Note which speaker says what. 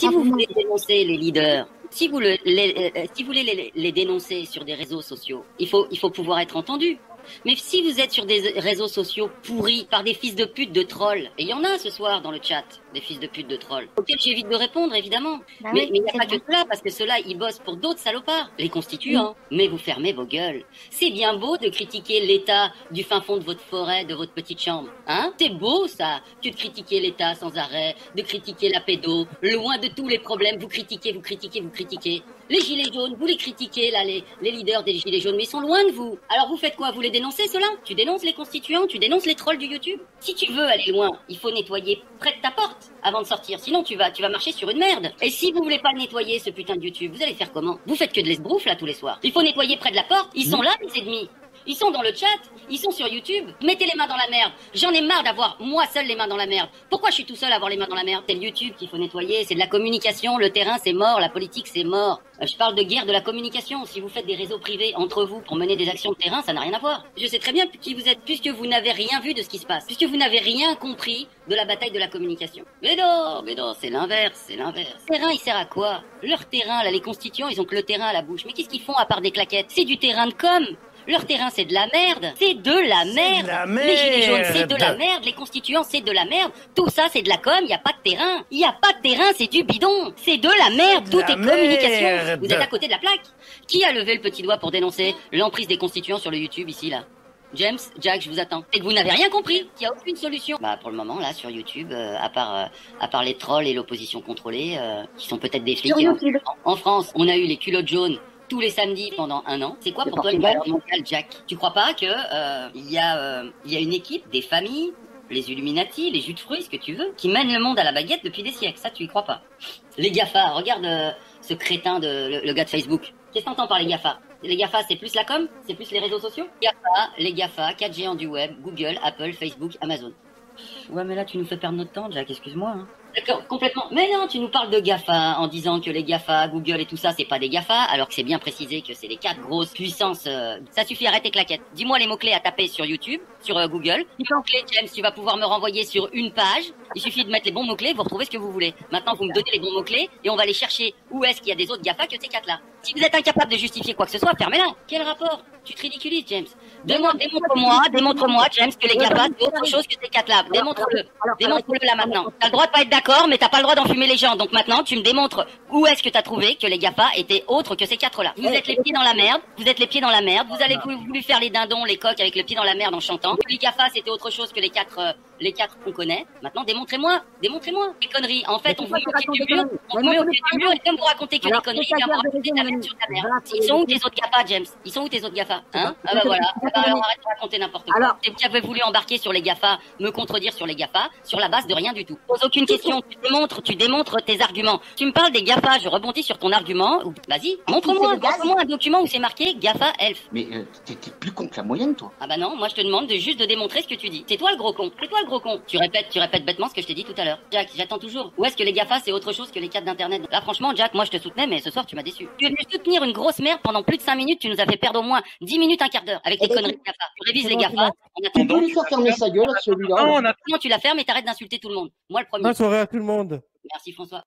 Speaker 1: si vous voulez dénoncer les leaders, si vous voulez les dénoncer sur des réseaux sociaux, il faut pouvoir être entendu. Mais si vous êtes sur des réseaux sociaux pourris par des fils de pute de trolls, et il y en a ce soir dans le chat, des fils de pute de trolls, auxquels j'évite de répondre évidemment.
Speaker 2: Bah
Speaker 1: mais
Speaker 2: oui,
Speaker 1: il n'y a
Speaker 2: c'est
Speaker 1: pas
Speaker 2: vrai.
Speaker 1: que cela, parce que ceux-là, ils bossent pour d'autres salopards, les constituants. Mais vous fermez vos gueules. C'est bien beau de critiquer l'état du fin fond de votre forêt, de votre petite chambre. Hein? C'est beau ça, que de critiquer l'état sans arrêt, de critiquer la pédo, loin de tous les problèmes, vous critiquez. Les gilets jaunes, vous les critiquez là, les leaders des gilets jaunes, mais ils sont loin de vous. Alors vous faites quoi? Vous les dénoncez ceux-là? Tu dénonces les constituants? Tu dénonces les trolls du YouTube? Si tu veux aller loin, il faut nettoyer près de ta porte avant de sortir, sinon tu vas marcher sur une merde. Et si vous voulez pas nettoyer ce putain de YouTube, vous allez faire comment? Vous faites que de l'esbrouf là tous les soirs. Il faut nettoyer près de la porte. Ils sont là les ennemis. Ils sont dans le chat, ils sont sur YouTube. Mettez les mains dans la merde. J'en ai marre d'avoir moi seul les mains dans la merde. Pourquoi je suis tout seul à avoir les mains dans la merde? C'est le YouTube qu'il faut nettoyer, c'est de la communication, le terrain c'est mort, la politique c'est mort. Je parle de guerre de la communication. Si vous faites des réseaux privés entre vous pour mener des actions de terrain, ça n'a rien à voir. Je sais très bien qui vous êtes, puisque vous n'avez rien vu de ce qui se passe, puisque vous n'avez rien compris de la bataille de la communication. Mais non, c'est l'inverse, c'est l'inverse. Le terrain, il sert à quoi? Leur terrain, là, les constituants, ils ont que le terrain à la bouche. Mais qu'est-ce qu'ils font à part des claquettes? C'est du terrain de com'. Leur terrain, c'est de la merde. C'est de la merde. Les gilets jaunes, c'est de la merde. Les constituants, c'est de la merde. Tout ça, c'est de la com. Y a pas de terrain. Y a pas de terrain, c'est du bidon. C'est de la merde. Tout est communication. Vous êtes à côté de la plaque. Qui a levé le petit doigt pour dénoncer l'emprise des constituants sur le YouTube ici, là? James, Jack, je vous attends. Et que vous n'avez rien compris, qu'il n'y a aucune solution. Bah pour le moment là sur YouTube, à part les trolls et l'opposition contrôlée, qui sont peut-être des flics. En France, on a eu les culottes jaunes tous les samedis pendant 1 an. C'est quoi pour toi une valeur mondiale, Jack? Tu crois pas que il y a une équipe, des familles, les Illuminati, les jus de fruits, ce que tu veux, qui mènent le monde à la baguette depuis des siècles? Ça, tu y crois pas? Les GAFA, regarde ce crétin le gars de Facebook. Qu'est-ce que t'entends par les GAFA? Les GAFA, c'est plus la com? C'est plus les réseaux sociaux? Les GAFA, 4 géants du web, Google, Apple, Facebook, Amazon. Ouais, mais là, tu nous fais perdre notre temps, Jack, excuse-moi. Hein. D'accord, complètement. Mais non, tu nous parles de GAFA en disant que les GAFA, Google et tout ça, c'est pas des GAFA, alors que c'est bien précisé que c'est les 4 grosses puissances. Ça suffit, arrête tes claquettes. Dis-moi les mots-clés à taper sur YouTube, sur Google. Les mots-clés, James, tu vas pouvoir me renvoyer sur une page. Il suffit de mettre les bons mots-clés, vous retrouvez ce que vous voulez. Maintenant, vous me donnez les bons mots-clés et on va aller chercher où est-ce qu'il y a des autres GAFA que ces 4-là. Si vous êtes incapable de justifier quoi que ce soit, fermez-la. Quel rapport? Tu te ridiculises, James. Démontre-moi, James, que les GAFA, c'est autre chose que ces 4-là. Démontre-le là maintenant. T'as le droit de pas être d'accord, mais t'as pas le droit d'enfumer les gens. Donc maintenant, tu me démontres où est-ce que t'as trouvé que les GAFA étaient autres que ces 4-là. Vous êtes les pieds dans la merde. Vous avez voulu faire les dindons, les coqs avec le pied dans la merde en chantant. Les GAFA, c'était autre chose que les 4 qu'on connaît. Maintenant, démontrez-moi. Les conneries. En fait, on vous met au pied du mur. Et comme vous racontez que les conneries, on va raconter ta merde sur ta merde. Ils sont où tes autres GAFA, James? Ils sont où tes autres GAFA? Hein? Ah bah voilà. Alors arrête de raconter n'importe quoi. Tu avais voulu embarquer sur les GAFA, me contredire sur les GAFA, sur la base de rien du tout. Pose aucune question. Tu démontres tes arguments. Tu me parles des GAFA, je rebondis sur ton argument. Vas-y, montre-moi un document où c'est marqué GAFA Elf.
Speaker 3: Mais t'es plus con que la moyenne, toi.
Speaker 1: Ah bah non, moi je te demande juste de démontrer ce que tu dis. C'est toi le gros con. Tu répètes bêtement ce que je t'ai dit tout à l'heure. Jack, j'attends toujours. Où est-ce que les GAFA c'est autre chose que les 4 d'internet? Là franchement, Jack, moi je te soutenais, mais ce soir tu m'as déçu. Tu es venu soutenir une grosse merde pendant plus de 5 minutes, tu nous as fait perdre au moins 10 minutes, un quart d'heure avec les conneries de GAFA. Tu révises les GAFA.
Speaker 4: Tu peux lui faire fermer sa gueule à celui-là.
Speaker 1: Non, tu la fermes et t'arrêtes d'insulter tout le monde. Moi le premier.
Speaker 5: Bonne soirée à tout le monde.
Speaker 1: Merci François.